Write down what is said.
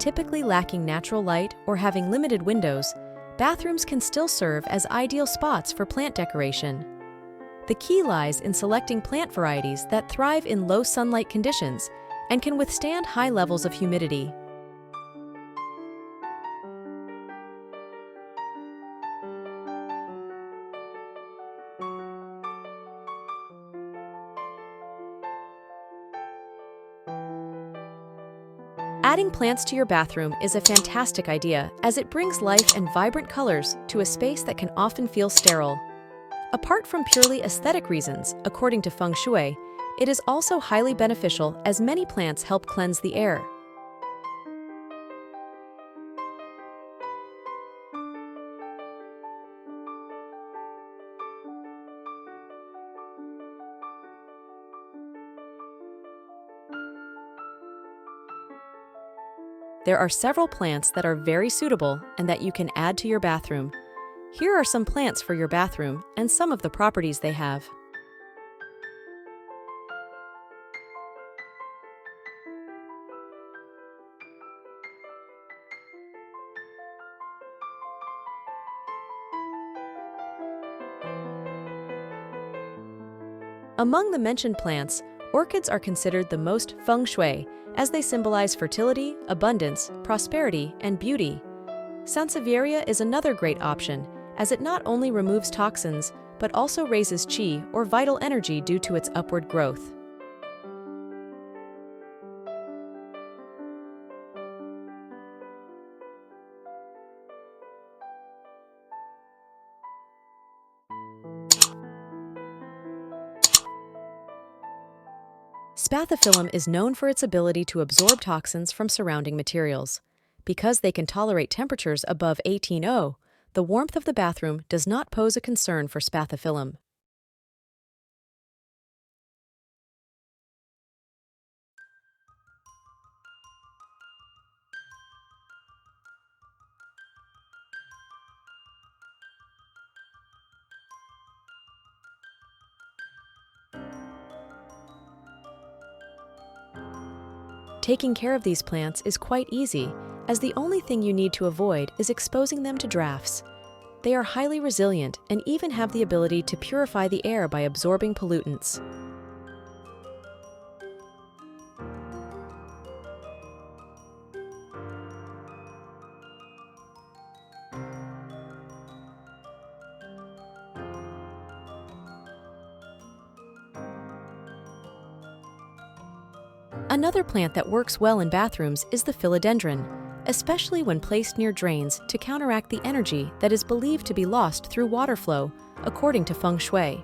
typically lacking natural light or having limited windows, bathrooms can still serve as ideal spots for plant decoration. The key lies in selecting plant varieties that thrive in low sunlight conditions and can withstand high levels of humidity. Adding plants to your bathroom is a fantastic idea as it brings life and vibrant colors to a space that can often feel sterile. Apart from purely aesthetic reasons, according to Feng Shui, it is also highly beneficial as many plants help cleanse the air. There are several plants that are very suitable and that you can add to your bathroom. Here are some plants for your bathroom and some of the properties they have. Among the mentioned plants, orchids are considered the most Feng Shui, as they symbolize fertility, abundance, prosperity, and beauty. Sansevieria is another great option, as it not only removes toxins, but also raises qi or vital energy due to its upward growth. Spathiphyllum is known for its ability to absorb toxins from surrounding materials. Because they can tolerate temperatures above 18°, the warmth of the bathroom does not pose a concern for spathiphyllum. Taking care of these plants is quite easy, as the only thing you need to avoid is exposing them to drafts. They are highly resilient and even have the ability to purify the air by absorbing pollutants. Another plant that works well in bathrooms is the philodendron, especially when placed near drains to counteract the energy that is believed to be lost through water flow, according to Feng Shui.